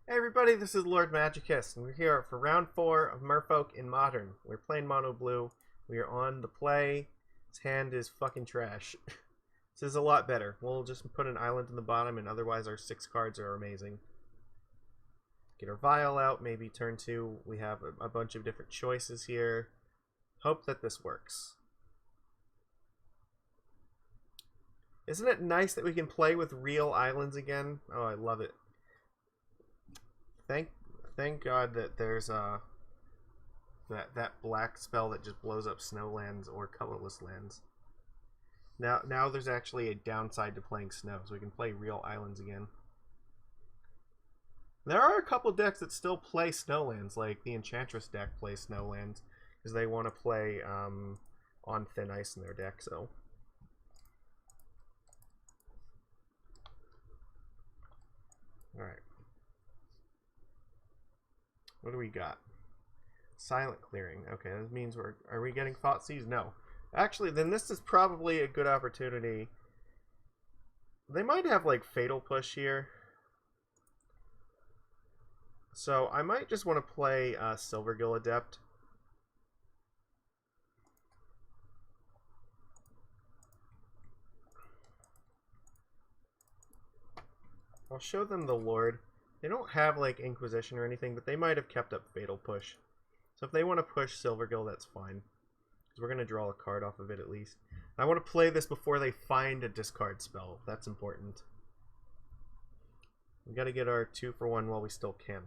Hey everybody, this is Lord Magicus, and we're here for round 4 of Merfolk in Modern. We're playing mono blue. We are on the play. His hand is fucking trash. This is a lot better. We'll just put an island in the bottom, and otherwise our 6 cards are amazing. Get our Vial out, maybe turn 2. We have a bunch of different choices here. Hope that this works. Isn't it nice that we can play with real islands again? Oh, I love it. Thank God that there's that black spell that just blows up snowlands or colorless lands. Now there's actually a downside to playing snow, so we can play real islands again. There are a couple decks that still play snowlands, like the Enchantress deck plays snowlands because they want to play on thin ice in their deck. So. All right. What do we got? Silent clearing. Okay, that means are we getting Thoughtseize? No. Actually, then this is probably a good opportunity. They might have like Fatal Push here. So I might just want to play Silvergill Adept. I'll show them the Lord. They don't have like Inquisition or anything, but they might have kept up Fatal Push. So if they want to push Silvergill, that's fine. Because we're going to draw a card off of it at least. I want to play this before they find a discard spell. That's important. We got to get our 2-for-1 while we still can.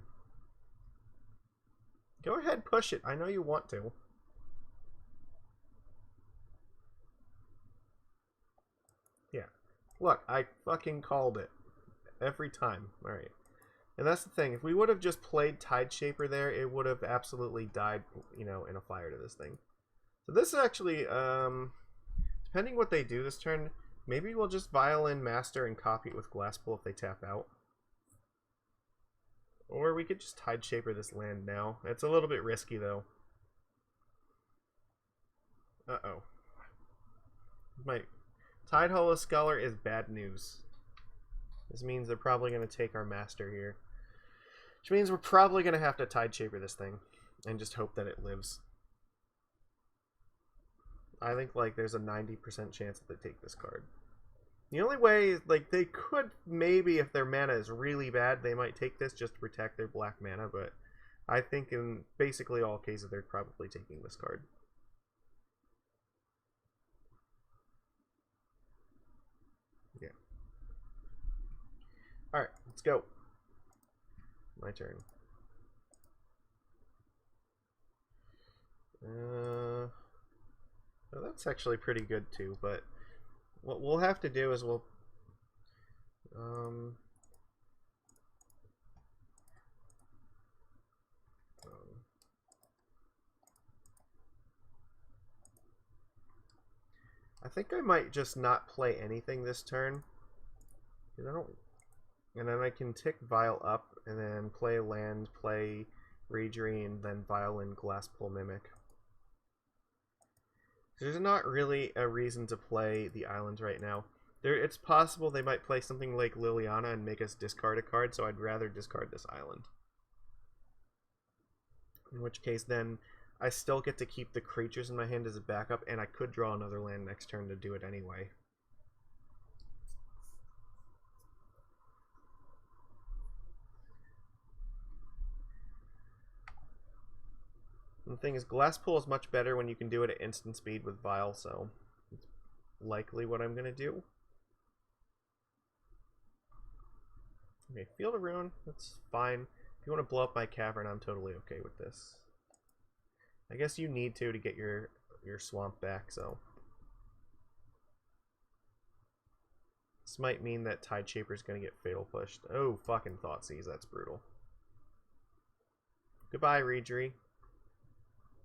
Go ahead, push it. I know you want to. Yeah. Look, I fucking called it. Every time. Alright. And that's the thing. If we would have just played Tideshaper there, it would have absolutely died, you know, in a fire to this thing. So this actually, depending what they do this turn, maybe we'll just Violin Master and copy it with Glasspool if they tap out. Or we could just Tideshaper this land now. It's a little bit risky, though. Uh-oh. My Tidehollow Scholar is bad news. This means they're probably going to take our Master here. Which means we're probably going to have to Tideshaper this thing. And just hope that it lives. I think like there's a 90% chance that they take this card. The only way, like, they could maybe, if their mana is really bad, they might take this just to protect their black mana, but I think in basically all cases they're probably taking this card. Yeah. Alright, let's go. My turn. Well, that's actually pretty good too, but what we'll have to do is we'll I think I might just not play anything this turn. I don't, and then I can tick Vial up and then play land, play Reejerey, and then Violin Glasspool Mimic. There's not really a reason to play the islands right now. It's possible they might play something like Liliana and make us discard a card, so I'd rather discard this island. In which case then I still get to keep the creatures in my hand as a backup, and I could draw another land next turn to do it anyway. And the thing is, Glasspool is much better when you can do it at instant speed with Vial, so it's likely what I'm going to do. Okay, Field of Ruin, that's fine. If you want to blow up my cavern, I'm totally okay with this. I guess you need to get your swamp back, so. This might mean that Tideshaper's going to get Fatal Pushed. Oh, fucking Thoughtseize, that's brutal. Goodbye, Reejerey.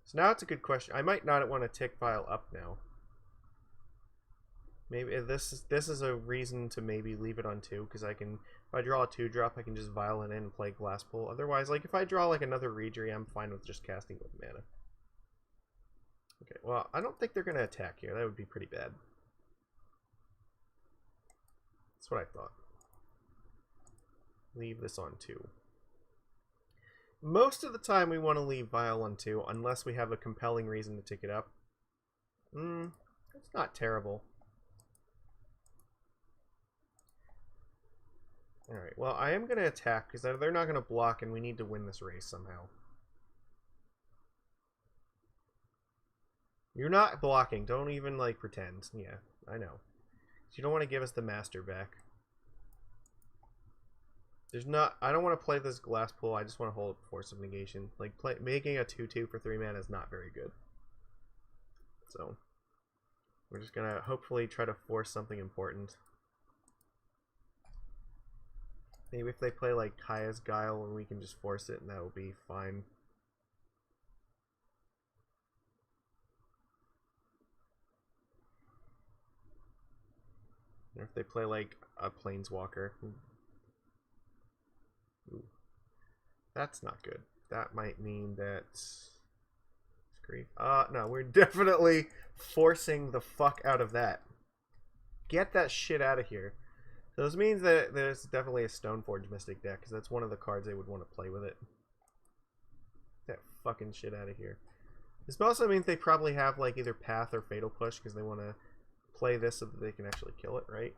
So now it's a good question. I might not want to tick Vial up now. Maybe this is a reason to maybe leave it on 2, because I can, if I draw a 2-drop, I can just Violin in and play Glasspool. Otherwise, like if I draw like another Reejerey, I'm fine with just casting with mana. Okay, well, I don't think they're going to attack here. That would be pretty bad. That's what I thought. Leave this on 2. Most of the time we want to leave Vial on 2, unless we have a compelling reason to tick it up. It's not terrible. Alright, well, I am going to attack, because they're not going to block, and we need to win this race somehow. You're not blocking. Don't even, like, pretend. Yeah, I know. You don't want to give us the Master back. There's not... I don't want to play this Glasspool. I just want to hold Force of Negation. Like, making a 2-2 for 3 mana is not very good. So, we're just going to hopefully try to force something important. Maybe if they play, like, Kaya's Guile, and we can just force it, and that will be fine. Or if they play, like, a Planeswalker. Ooh. That's not good. That might mean that... no, we're definitely forcing the fuck out of that. Get that shit out of here. So this means that there's definitely a Stoneforge Mystic deck, because that's one of the cards they would want to play with it. Get that fucking shit out of here. This also means they probably have, like, either Path or Fatal Push, because they want to play this so that they can actually kill it, right?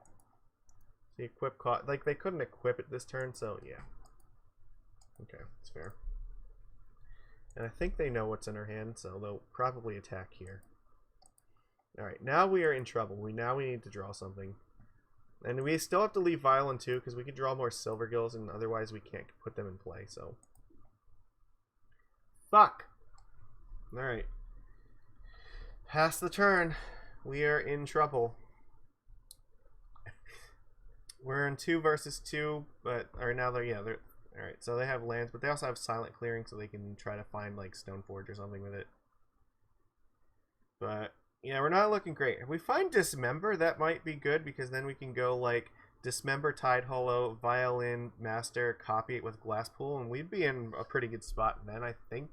The equip cost, like, they couldn't equip it this turn, so yeah. Okay, that's fair. And I think they know what's in our hand, so they'll probably attack here. Alright, now we are in trouble. Now we need to draw something. And we still have to leave Vial in 2, because we could draw more Silvergills, and otherwise we can't put them in play, so... Fuck! Alright. Pass the turn. We are in trouble. We're in 2 versus 2, but... Or now they're... Yeah, they're... Alright, so they have lands, but they also have Silent Clearing, so they can try to find, like, Stoneforge or something with it. But... Yeah, we're not looking great. If we find Dismember, that might be good, because then we can go, like, Dismember, Tide Hollow, Violin, Master, copy it with Glasspool, and we'd be in a pretty good spot then, I think.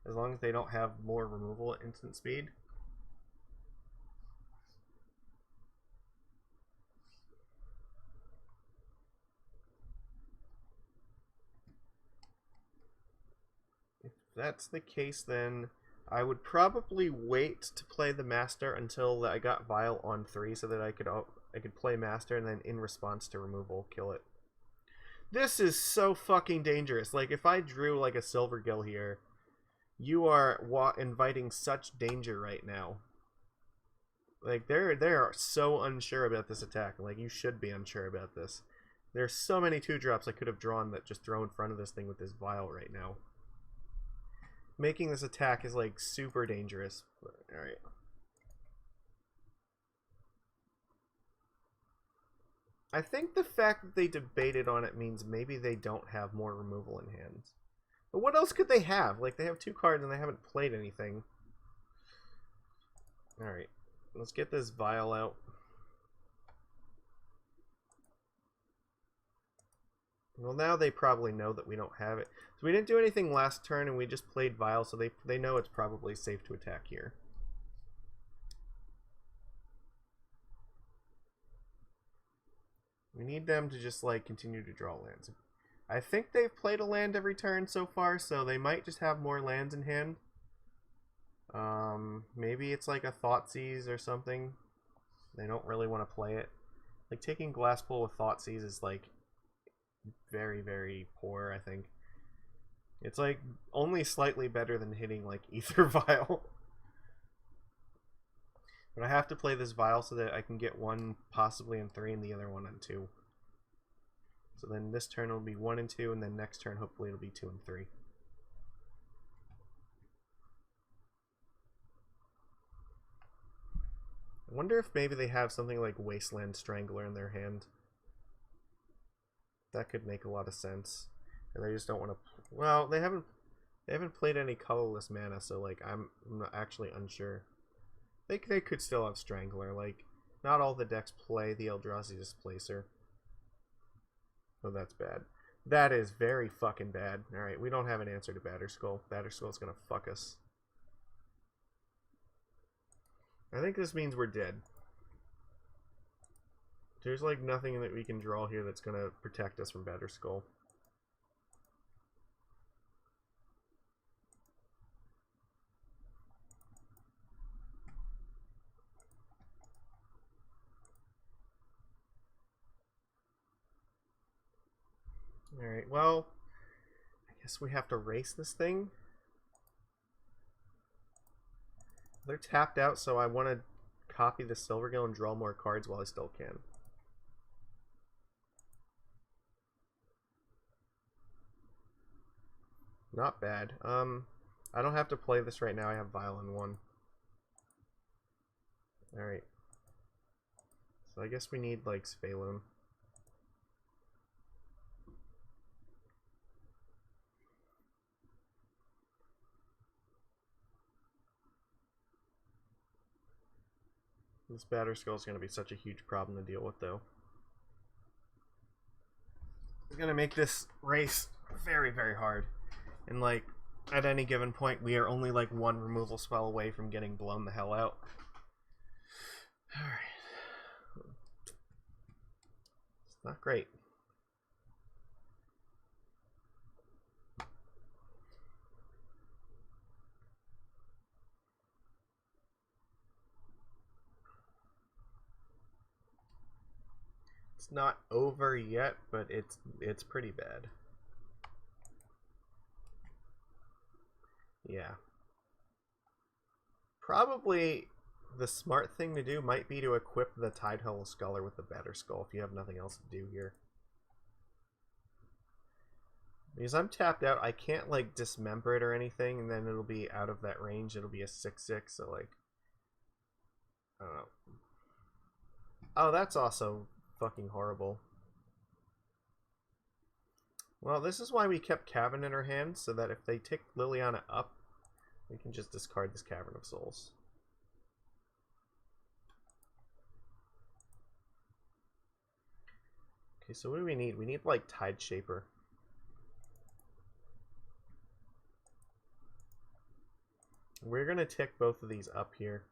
As long as they don't have more removal at instant speed. If that's the case, then... I would probably wait to play the Master until I got Vial on 3 so that I could play Master and then in response to removal, kill it. This is so fucking dangerous. Like, if I drew, like, a Silvergill here, you are inviting such danger right now. Like, they're so unsure about this attack. Like, you should be unsure about this. There's so many 2-drops I could have drawn that just throw in front of this thing with this Vial right now. Making this attack is, like, super dangerous. Alright. I think the fact that they debated on it means maybe they don't have more removal in hand. But what else could they have? Like, they have 2 cards and they haven't played anything. Alright. Let's get this Vial out. Well, now they probably know that we don't have it. So we didn't do anything last turn, and we just played Vial, so they know it's probably safe to attack here. We need them to just, like, continue to draw lands. I think they've played a land every turn so far, so they might just have more lands in hand. Maybe it's like a Thoughtseize or something. They don't really want to play it. Like, taking Glasspool with Thoughtseize is, like, very, very poor, I think. It's, like, only slightly better than hitting, like, Aether Vial. But I have to play this Vial so that I can get one possibly in 3 and the other one on 2. So then this turn will be 1 and 2, and then next turn hopefully it'll be 2 and 3. I wonder if maybe they have something like Wasteland Strangler in their hand. That could make a lot of sense. And they just don't want to... Well, they haven't played any colorless mana, so, like, I'm actually unsure. They could still have Strangler. Like, not all the decks play the Eldrazi Displacer. Oh, that's bad. That is very fucking bad. Alright, we don't have an answer to Batterskull. Batterskull's gonna fuck us. I think this means we're dead. There's, like, nothing that we can draw here that's gonna protect us from Batterskull. Alright, well, I guess we have to race this thing. They're tapped out, so I want to copy the Silvergill and draw more cards while I still can. Not bad. I don't have to play this right now. I have Vial in 1. Alright. So I guess we need, like, Svyelun. This Batterskull is going to be such a huge problem to deal with, though. It's going to make this race very, very hard. And, like, at any given point, we are only, like, 1 removal spell away from getting blown the hell out. Alright. It's not great. It's not over yet, but it's pretty bad. Yeah. Probably the smart thing to do might be to equip the Tidehull Sculler with the Batterskull if you have nothing else to do here. Because I'm tapped out, I can't, like, dismember it or anything, and then it'll be out of that range. It'll be a 6/6, so, like, I don't know. Oh, that's also fucking horrible. Well, this is why we kept Cavern in our hand, so that if they tick Liliana up, we can just discard this Cavern of Souls. Okay, so what do we need? We need, like, Tide Shaper. We're gonna tick both of these up here.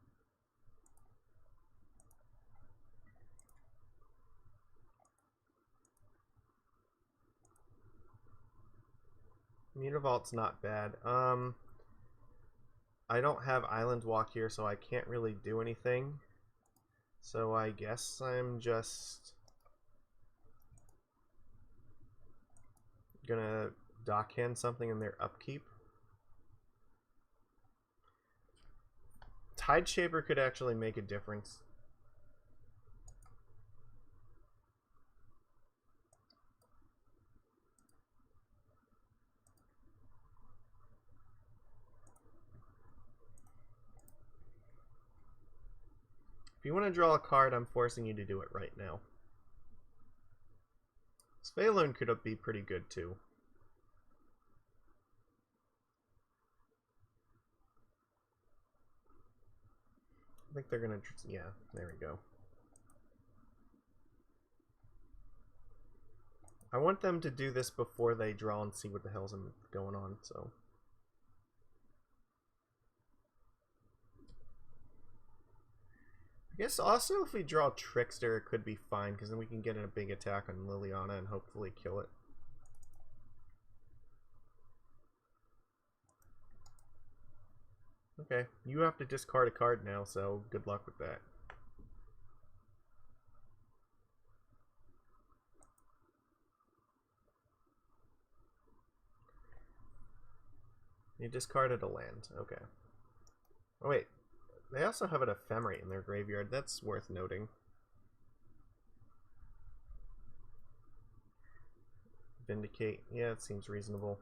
Mutavault's not bad. I don't have Island Walk here, so I can't really do anything. So I guess I'm just gonna Dockhand something in their upkeep. Tide Shaper could actually make a difference. If you want to draw a card, I'm forcing you to do it right now. Svyelun could be pretty good too. I think they're gonna, yeah, there we go. I want them to do this before they draw and see what the hell's going on, so. I guess also if we draw Trickster, it could be fine, because then we can get in a big attack on Liliana and hopefully kill it. Okay, you have to discard a card now, so good luck with that. You discarded a land, okay. Oh wait, they also have an Ephemerate in their graveyard, that's worth noting. Vindicate, yeah, it seems reasonable.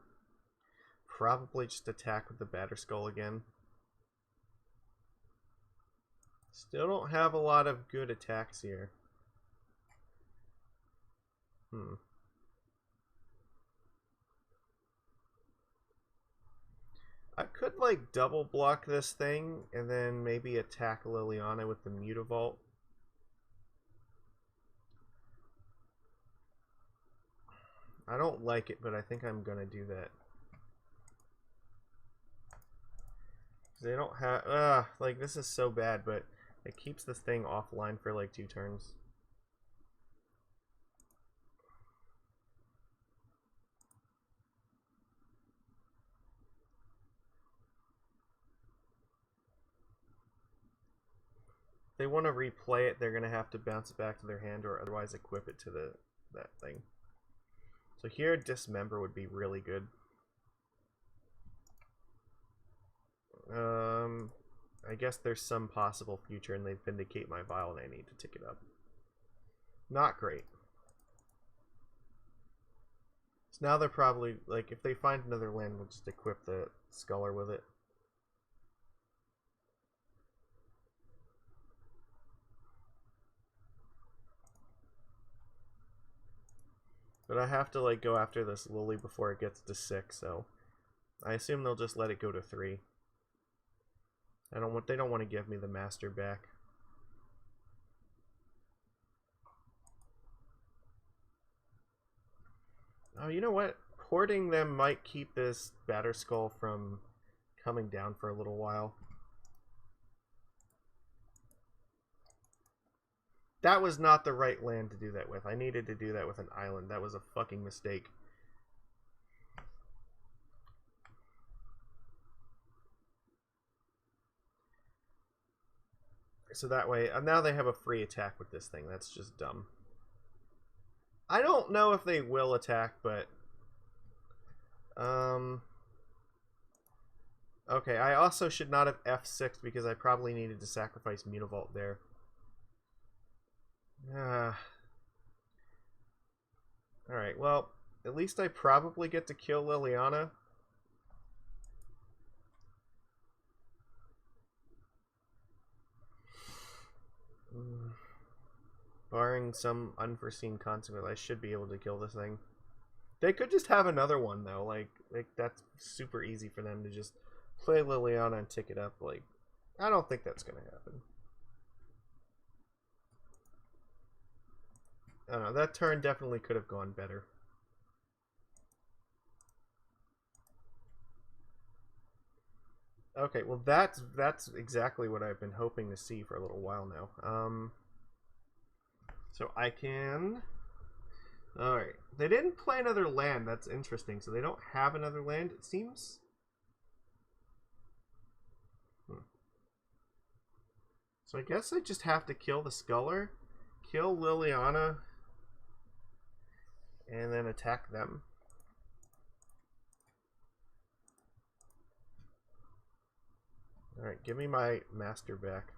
Probably just attack with the Batterskull again. Still don't have a lot of good attacks here. I could, like, double block this thing and then maybe attack Liliana with the Mutavault. I don't like it, but I think I'm gonna do that. They don't have, like, this is so bad, but it keeps this thing offline for like 2 turns. If they want to replay it, they're gonna have to bounce it back to their hand or otherwise equip it to that thing. So here, Dismember would be really good. I guess there's some possible future and they vindicate my vial and I need to tick it up. Not great. So now they're probably, like, if they find another land, we'll just equip the Sculler with it. But I have to, like, go after this Lily before it gets to 6, so I assume they'll just let it go to 3. They don't want to give me the master back. Oh, you know what? Porting them might keep this Batterskull from coming down for a little while. That was not the right land to do that with. I needed to do that with an island. That was a fucking mistake. So that way, now they have a free attack with this thing. That's just dumb. I don't know if they will attack, but... Okay, I also should not have F6 because I probably needed to sacrifice Mutavault there. Alright, well, at least I probably get to kill Liliana. Barring some unforeseen consequence, I should be able to kill this thing. They could just have another one, though. Like that's super easy for them to just play Liliana and tick it up. Like, I don't think that's going to happen. I don't know. That turn definitely could have gone better. Okay, well that's exactly what I've been hoping to see for a little while now. So I can... Alright. They didn't play another land. That's interesting. So they don't have another land, it seems. So I guess I just have to kill the Sculler, kill Liliana, and then attack them. Alright, give me my master back.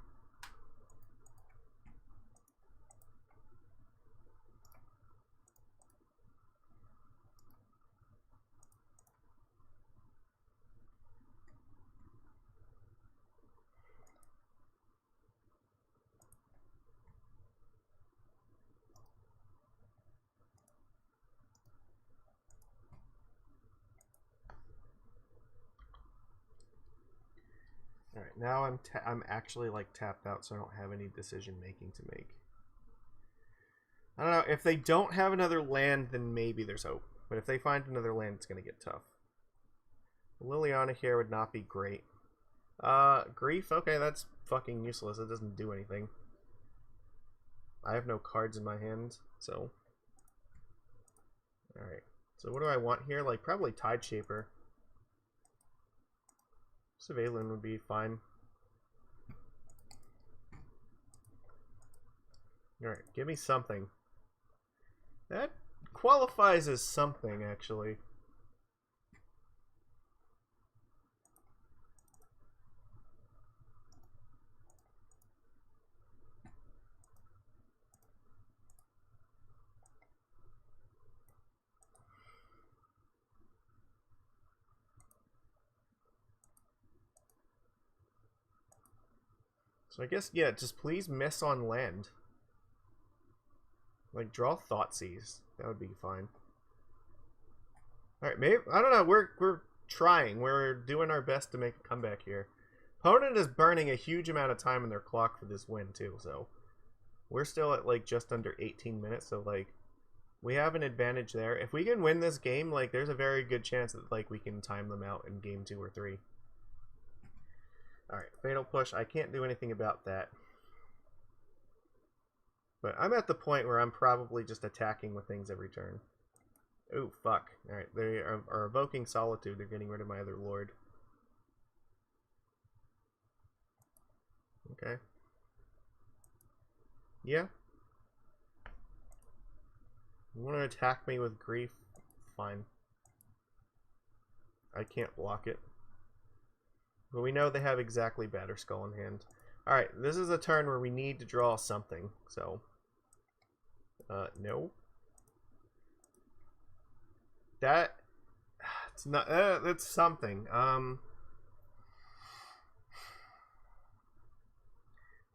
Alright, now I'm actually like tapped out, so I don't have any decision making to make. I don't know, if they don't have another land, then maybe there's hope. But if they find another land, it's going to get tough. Liliana here would not be great. Grief? Okay, that's fucking useless. It doesn't do anything. I have no cards in my hand, so... Alright, so what do I want here? Like, probably Tideshaper. Svyelun would be fine. Alright, give me something. That qualifies as something, actually. So I guess, yeah, just please miss on land. Like, draw Thoughtseize. That would be fine. Alright, maybe, I don't know, we're trying. We're doing our best to make a comeback here. Opponent is burning a huge amount of time in their clock for this win, too, so... We're still at, like, just under 18 minutes, so, like, we have an advantage there. If we can win this game, like, there's a very good chance that, like, we can time them out in game 2 or 3. Alright, Fatal Push. I can't do anything about that. But I'm at the point where I'm probably just attacking with things every turn. Oh, fuck. Alright, they are evoking Solitude. They're getting rid of my other Lord. Okay. Yeah. You want to attack me with Grief? fine. I can't block it. But we know they have exactly Batterskull in hand. Alright, this is a turn where we need to draw something, so... no. That... It's not... that's something. I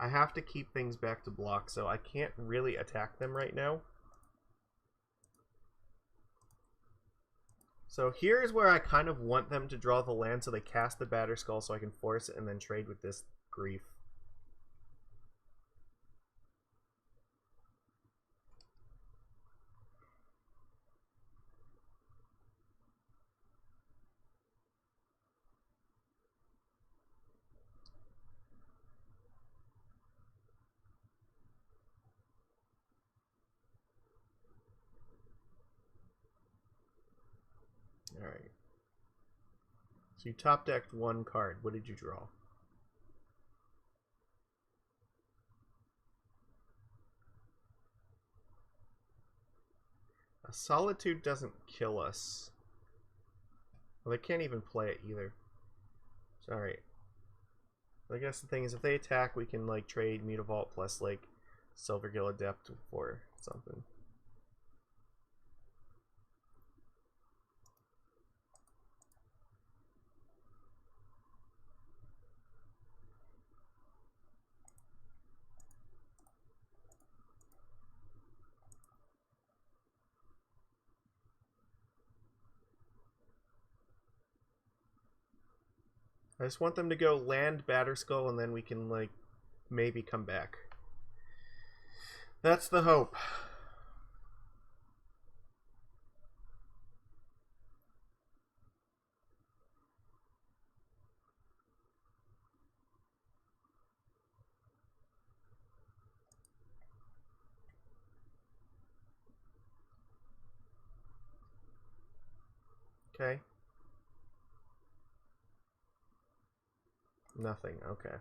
have to keep things back to block, so I can't really attack them right now. So here's where I kind of want them to draw the land so they cast the Batterskull so I can force it and then trade with this grief. Alright. So you top decked one card. What did you draw? A Solitude doesn't kill us. Well, they can't even play it either. Alright. I guess the thing is, if they attack, we can like trade Mutavault plus like Silvergill Adept for something. I just want them to go land Batterskull and then we can, like, maybe come back. That's the hope. Okay. Nothing, okay.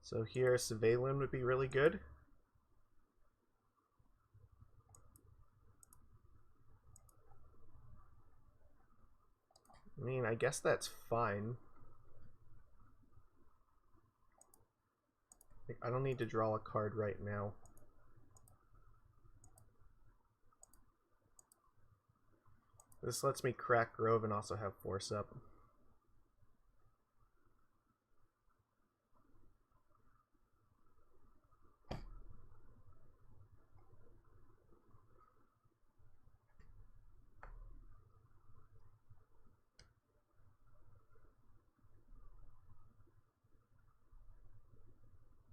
So here, Svyelun would be really good. I mean, I guess that's fine. I don't need to draw a card right now. This lets me crack Grove and also have Force up.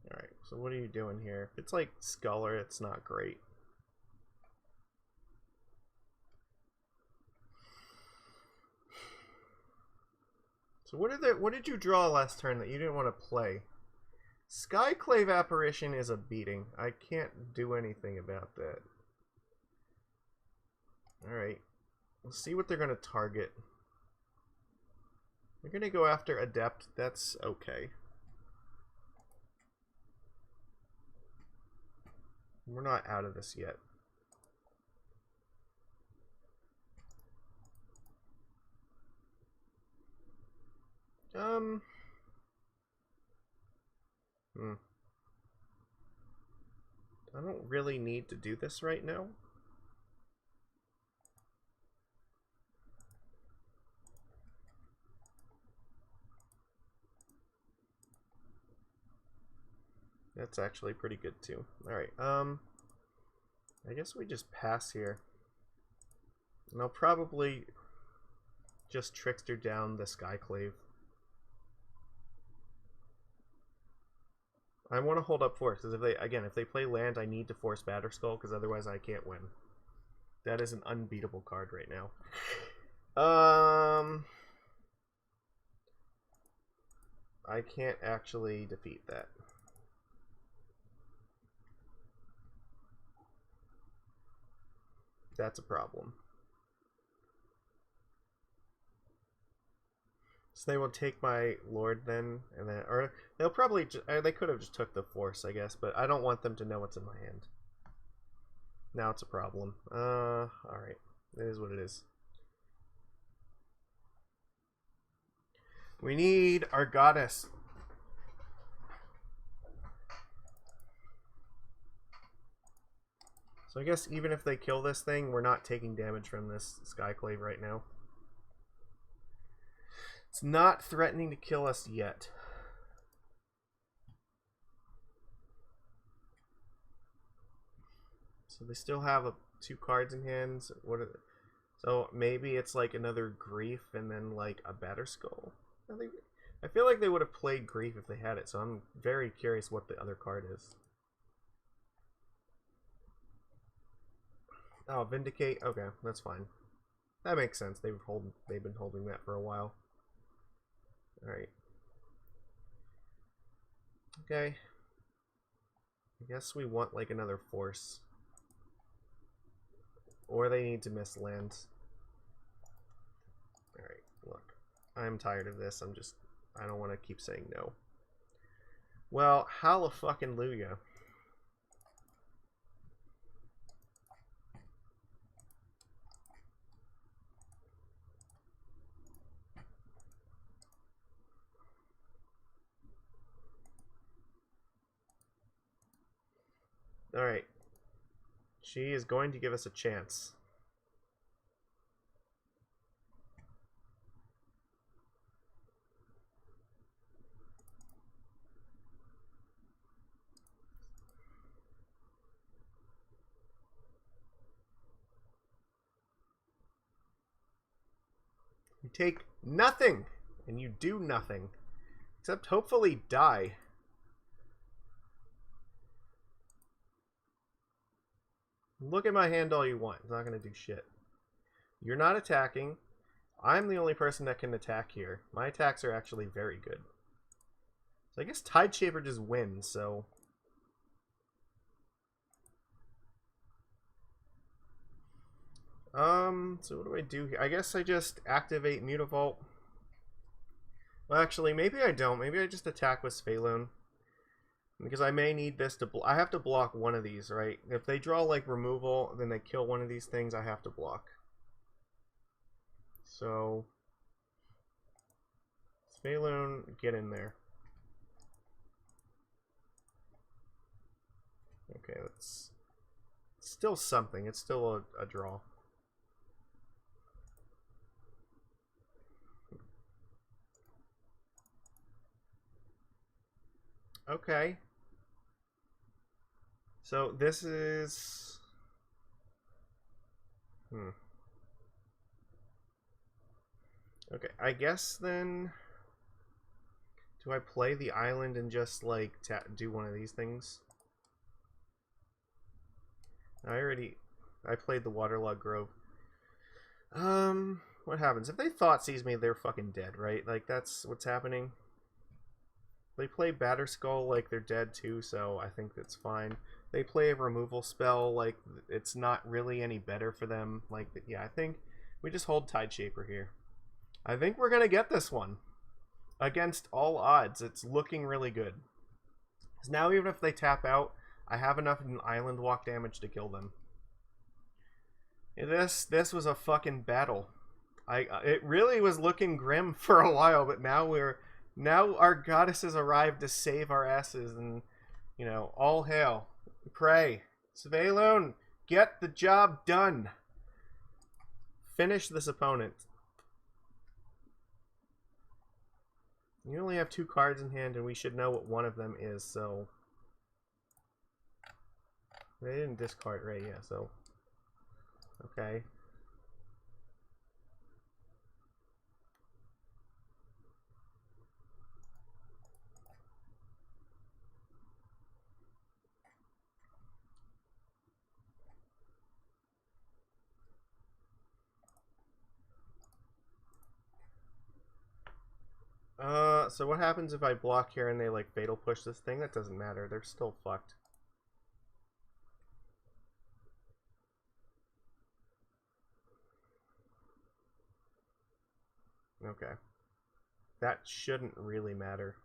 Alright, so what are you doing here? If it's like Sculler, it's not great. So what did you draw last turn that you didn't want to play? Skyclave Apparition is a beating. I can't do anything about that. Alright. We'll see what they're going to target. They're going to go after Adept. That's okay. We're not out of this yet. I don't really need to do this right now. That's actually pretty good too. Alright, I guess we just pass here. And I'll probably just Trickster down the Skyclave. I want to hold up Force, because if they play land, I need to force Batterskull, because otherwise I can't win. That is an unbeatable card right now. I can't actually defeat that. That's a problem. So they will take my Lord then, and then, or they'll probably, they could have just took the Force, I guess, but I don't want them to know what's in my hand. Now it's a problem. Alright. It is what it is. We need our goddess. So I guess even if they kill this thing, we're not taking damage from this Skyclave right now. It's not threatening to kill us yet. So they still have 2 cards in hands. What are they? So maybe it's like another Grief and then like a Batterskull. I feel like they would have played Grief if they had it, so I'm very curious what the other card is. Oh, Vindicate. Okay, that's fine. That makes sense. They've been holding that for a while. All right. Okay. I guess we want like another force, or they need to miss lands. All right. Look, I'm tired of this. I don't want to keep saying no. Well, hallelujah. Alright. She is going to give us a chance. You take nothing, and you do nothing. Except hopefully die. Look at my hand all you want. It's not going to do shit. You're not attacking. I'm the only person that can attack here. My attacks are actually very good. So I guess Tideshaper just wins, so... so what do I do here? I guess I just activate Mutavault. Well, actually, maybe I don't. Maybe I just attack with Svyelun. Because I may need this to... I have to block one of these, right? If they draw, like, removal, then they kill one of these things, I have to block. So... Svyelun, get in there. Okay, that's... still something. It's still a draw. Okay. So this is... Okay, I guess then... Do I play the island and just, like, do one of these things? I played the Waterlogged Grove. What happens? If they Thoughtseize me, they're fucking dead, right? Like, that's what's happening. They play Batterskull, like, they're dead too, so I think that's fine. They play a removal spell, like, it's not really any better for them. Like, yeah, I think we just hold Tideshaper here. I think we're gonna get this one. Against all odds, it's looking really good. Because now even if they tap out, I have enough in Island Walk damage to kill them. This was a fucking battle. It really was looking grim for a while, but now our goddesses arrived to save our asses, and you know, all hail. Pray. Svyelun, get the job done. Finish this opponent. You only have 2 cards in hand, and we should know what one of them is, so... They didn't discard, right? Yeah, so... Okay. So what happens if I block here and they, like, Fatal Push this thing? That doesn't matter. They're still fucked. Okay. That shouldn't really matter.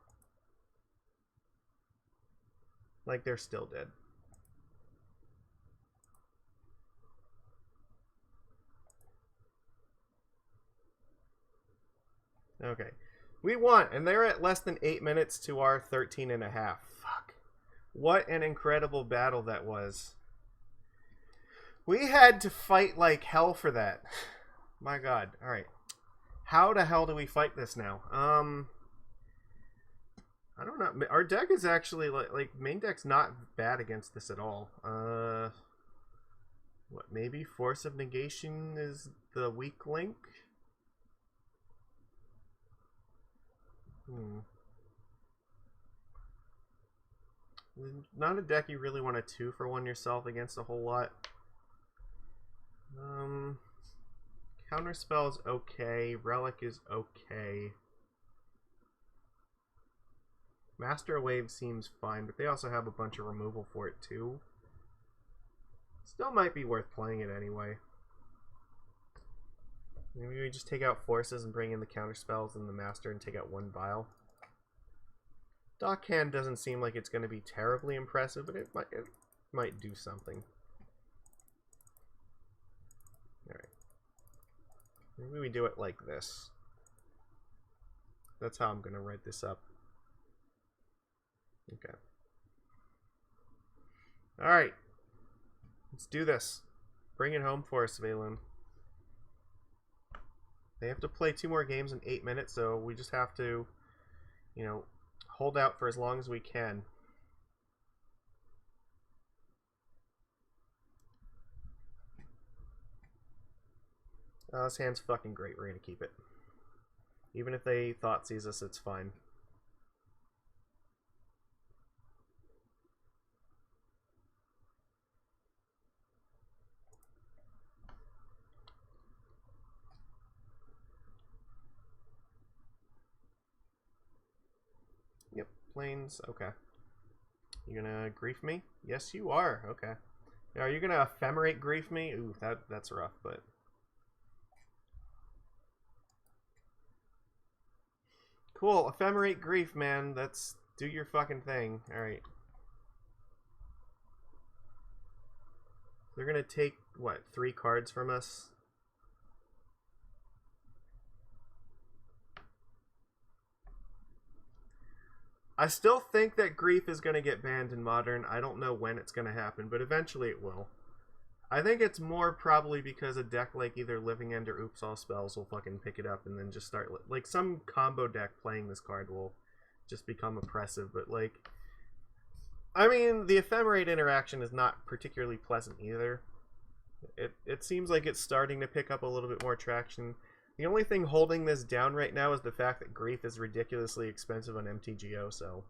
Like, they're still dead. Okay. We won, and they're at less than 8 minutes to our 13 and a half. Fuck. What an incredible battle that was. We had to fight like hell for that. My god. Alright. How the hell do we fight this now? I don't know. Our deck is actually, like main deck's not bad against this at all. What, maybe Force of Negation is the weak link? Not a deck you really want to 2-for-1 yourself against a whole lot. Counterspell is okay. Relic is okay. Master Wave seems fine, but they also have a bunch of removal for it too. Still might be worth playing it anyway. Maybe we just take out forces and bring in the counterspells and the master and take out 1 vial. Dockhand doesn't seem like it's going to be terribly impressive, but it might do something. Alright. Maybe we do it like this. That's how I'm going to write this up. Okay. Alright. Let's do this. Bring it home for us, Svyelun. They have to play 2 more games in 8 minutes, so we just have to, you know, hold out for as long as we can. Oh, this hand's fucking great. We're gonna keep it. Even if they Thoughtseize us, it's fine. Yep, planes. Okay. You gonna grief me? Yes, you are. Okay. Now, are you gonna ephemerate grief me? Ooh, that's rough, but. Cool, ephemerate grief, man. That's do your fucking thing. Alright. They're gonna take, what, 3 cards from us? I still think that grief is gonna get banned in Modern. I don't know when it's gonna happen, but eventually it will. I think it's more probably because a deck like either Living End or Oops All Spells will fucking pick it up and then just start... Like, some combo deck playing this card will just become oppressive, but, like... I mean, the Ephemerate interaction is not particularly pleasant either. It seems like it's starting to pick up a little bit more traction. The only thing holding this down right now is the fact that Grief is ridiculously expensive on MTGO, so...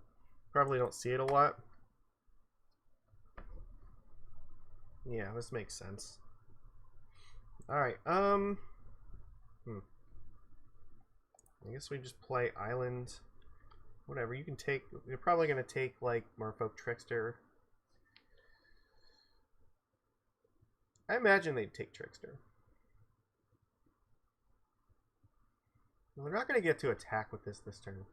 Probably don't see it a lot. Yeah, this makes sense. Alright, I guess we just play Island. Whatever, you can take... You're probably going to take, like, Merfolk Trickster. I imagine they'd take Trickster. Well, they're not going to get to attack with this turn.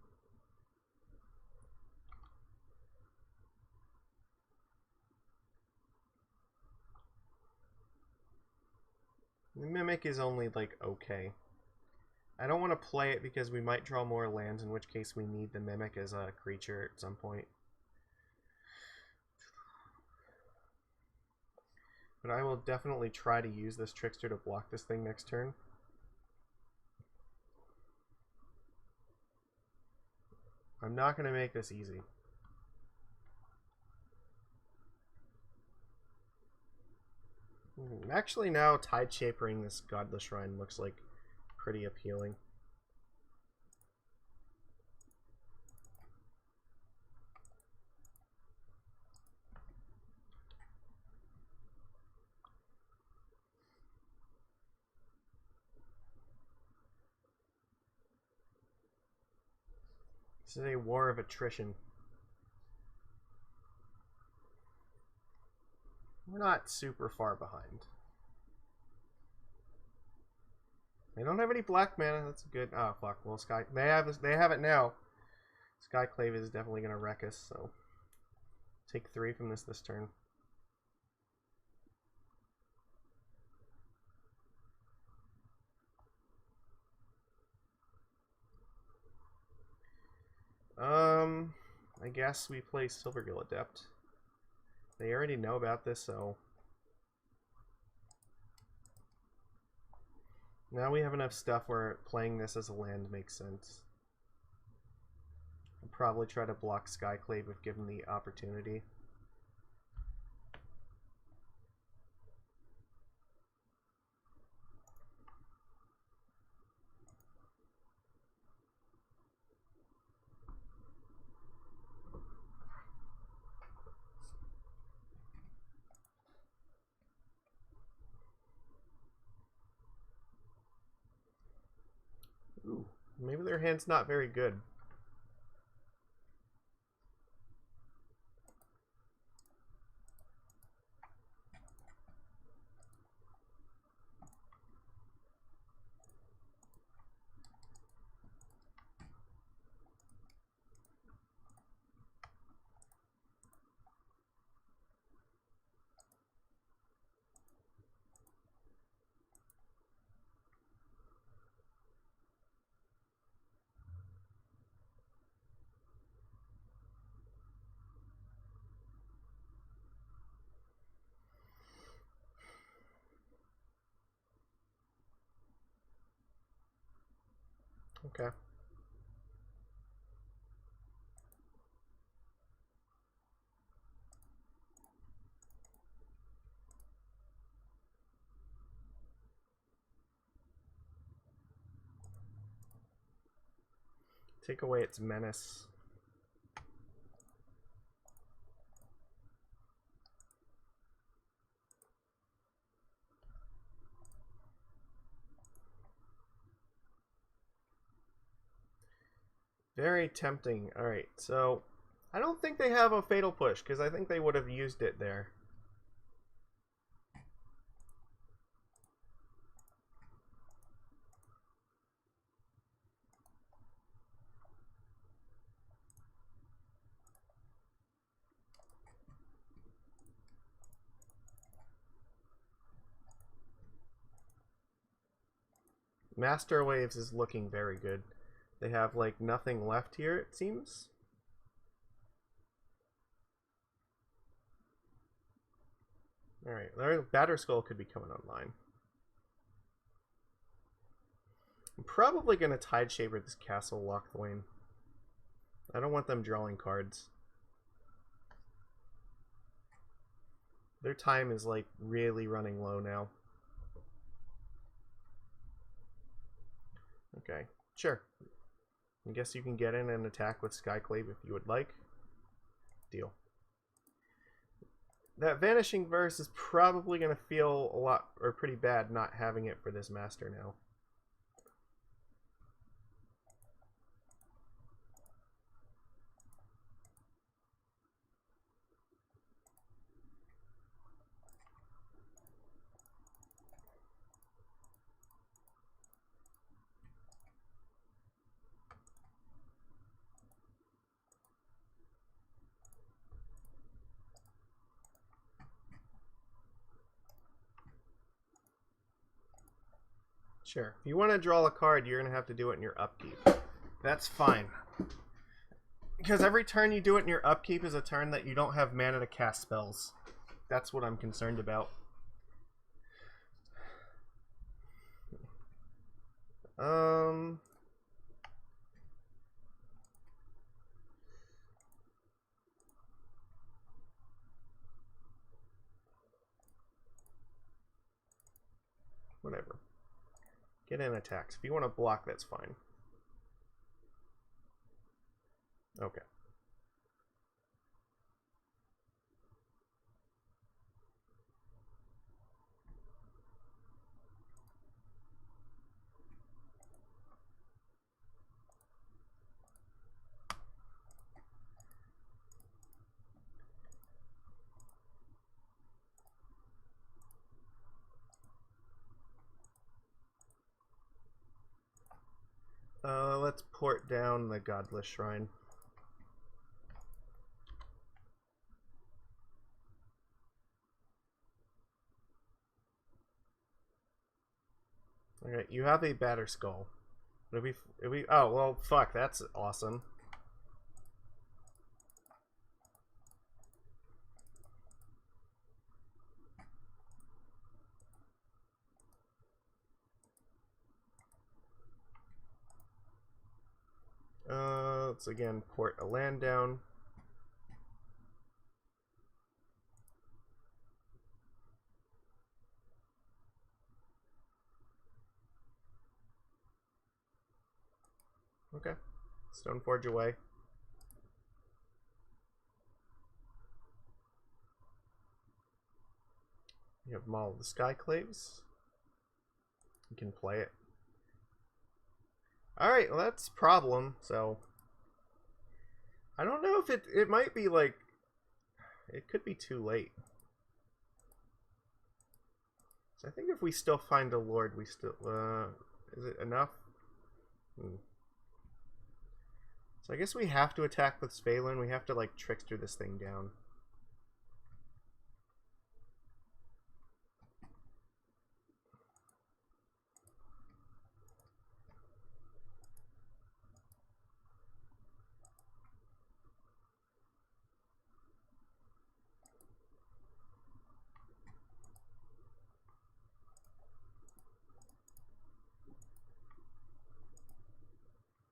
The Mimic is only, like, okay. I don't want to play it because we might draw more lands, in which case we need the Mimic as a creature at some point. But I will definitely try to use this Trickster to block this thing next turn. I'm not going to make this easy. Actually, now Tide Shapering this Godless Shrine looks like pretty appealing. This is a war of attrition. We're not super far behind. They don't have any black mana. That's good. Oh fuck. Well, Sky. They have it now. Skyclave is definitely gonna wreck us. So take 3 from this turn. guess we play Silvergill Adept. They already know about this, so... Now we have enough stuff where playing this as a land makes sense. I'll probably try to block Skyclave if given the opportunity. Ooh, maybe their hand's not very good. Okay. Take away its menace. Very tempting. Alright, so I don't think they have a Fatal Push, because I think they would have used it there. Master Waves is looking very good. They have, like, nothing left here, it seems. Alright, their Batterskull could be coming online. I'm probably going to Tideshaper this Castle Lochthwain. I don't want them drawing cards. Their time is, like, really running low now. Okay, sure. I guess you can get in and attack with Skyclave if you would like. Deal. That Vanishing Verse is probably going to feel a lot, or pretty bad, not having it for this master now. Sure. If you want to draw a card, you're going to have to do it in your upkeep. That's fine. Because every turn you do it in your upkeep is a turn that you don't have mana to cast spells. That's what I'm concerned about. Whatever. Get in attacks. If you want to block, that's fine. Okay. Let's port down the Godless Shrine. Alright, you have a Batterskull. Oh, well, fuck, that's awesome. let's again port a land down. Okay. Stoneforge away. You have Maul of the Skyclaves. You can play it. Alright, well that's problem, so I don't know if it might be like it could be too late. So I think if we still find a lord, we still is it enough? So I guess we have to attack with Svyelun. We have to like trickster this thing down.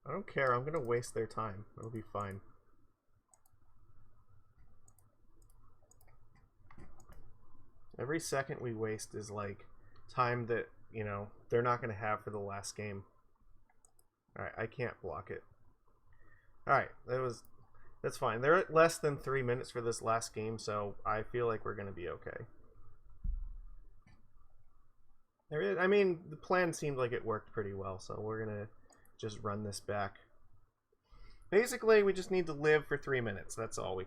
I don't care, I'm gonna waste their time. It'll be fine. Every second we waste is like time that, you know, they're not gonna have for the last game. Alright, I can't block it. Alright, that's fine. They're at less than 3 minutes for this last game, so I feel like we're gonna be okay. I mean, the plan seemed like it worked pretty well, so we're gonna just run this back. Basically, we just need to live for 3 minutes. That's all.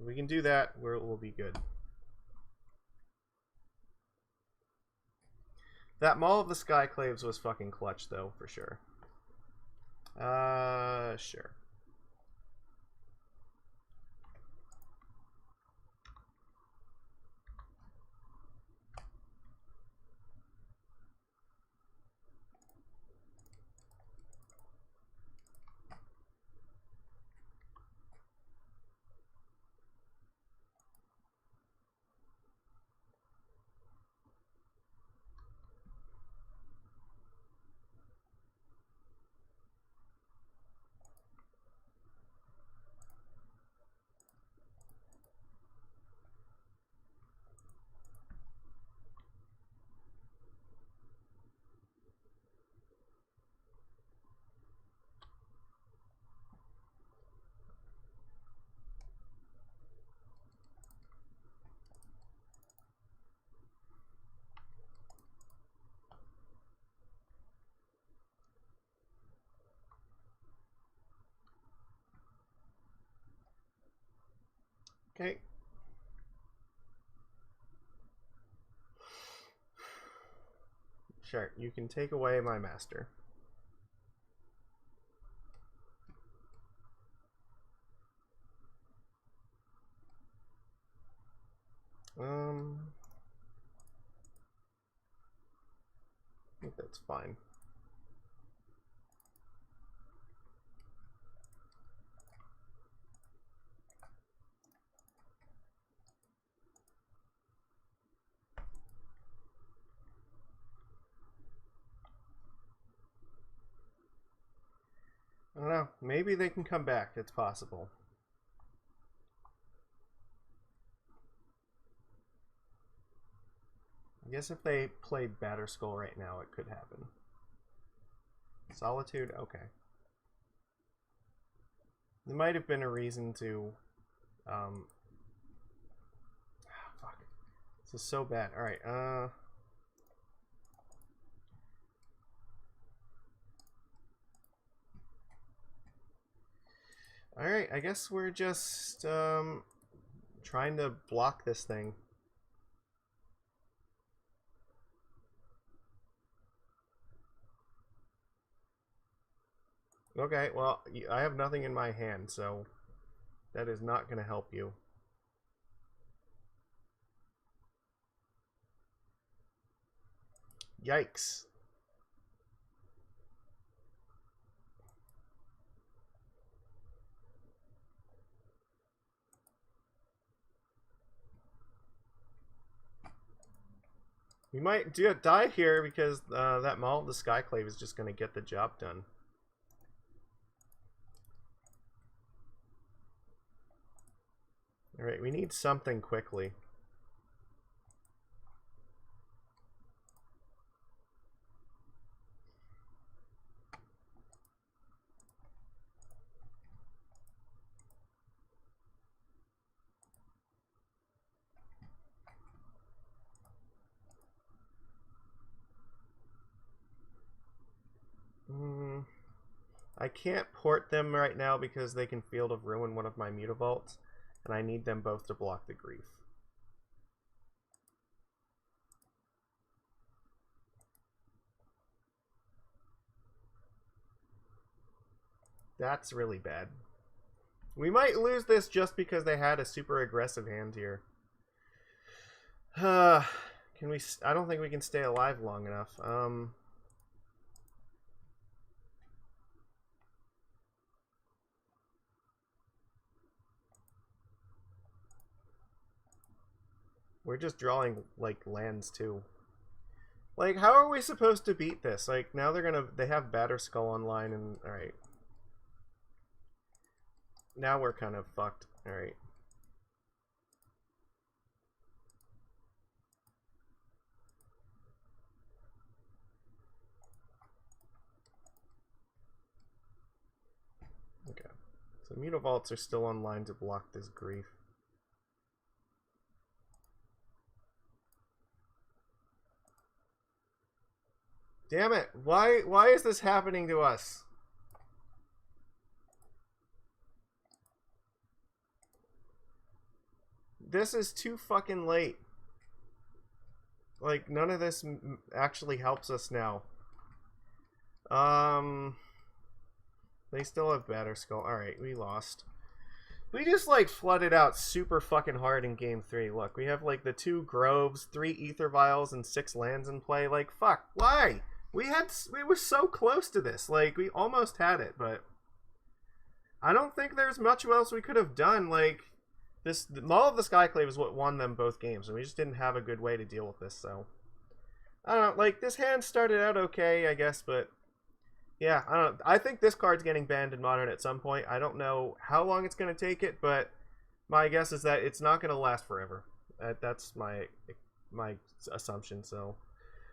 We can do that. We'll be good. That Maul of the Skyclaves was fucking clutch, though, for sure. Sure. Okay. Sure, you can take away my master. I think that's fine. I don't know. Maybe they can come back. It's possible. I guess if they played Batterskull right now, it could happen. Solitude? Okay. There might have been a reason to... fuck. This is so bad. Alright, Alright, I guess we're just, trying to block this thing. Okay, well, I have nothing in my hand, so that is not going to help you. Yikes. We might die here because that Maul of the Skyclave is just going to get the job done. Alright, we need something quickly. I can't port them right now because they can Field of Ruin one of my Mutavaults, and I need them both to block the grief. That's really bad. We might lose this just because they had a super aggressive hand here. Can we... I don't think we can stay alive long enough. We're just drawing, like, lands, too. Like, how are we supposed to beat this? Like, now they have Batterskull online, and, alright. Now we're kind of fucked. Alright. Okay. So Mutavaults are still online to block this grief. Damn it! Why is this happening to us? This is too fucking late. Like, none of this actually helps us now. They still have Batterskull. Alright, we lost. We just, like, flooded out super fucking hard in Game 3. Look, we have, like, the 2 Groves, 3 Aether Vials, and 6 lands in play. Like, fuck, why? We were so close to this. Like, we almost had it, but I don't think there's much else we could have done. Like, Maul of the Skyclave is what won them both games, and we just didn't have a good way to deal with this, so I don't know. Like, this hand started out okay, I guess, but yeah, I don't know. I think this card's getting banned in Modern at some point. I don't know how long it's going to take it, but my guess is that it's not going to last forever. That's my assumption, so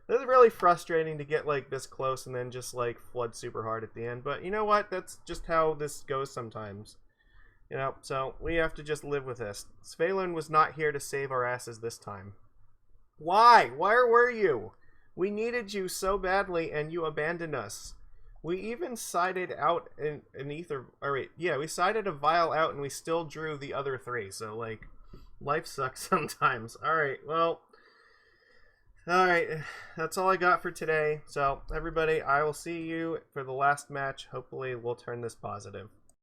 this is really frustrating to get, like, this close and then just, like, flood super hard at the end. But you know what? That's just how this goes sometimes. You know, so we have to just live with this. Svyelun was not here to save our asses this time. Why? Where were you? We needed you so badly, and you abandoned us. We even sided out an Ether... Alright, yeah, we sided a Vial out, and we still drew the other 3. So, like, life sucks sometimes. Alright, well... Alright, that's all I got for today. So, everybody, I will see you for the last match. Hopefully, we'll turn this positive.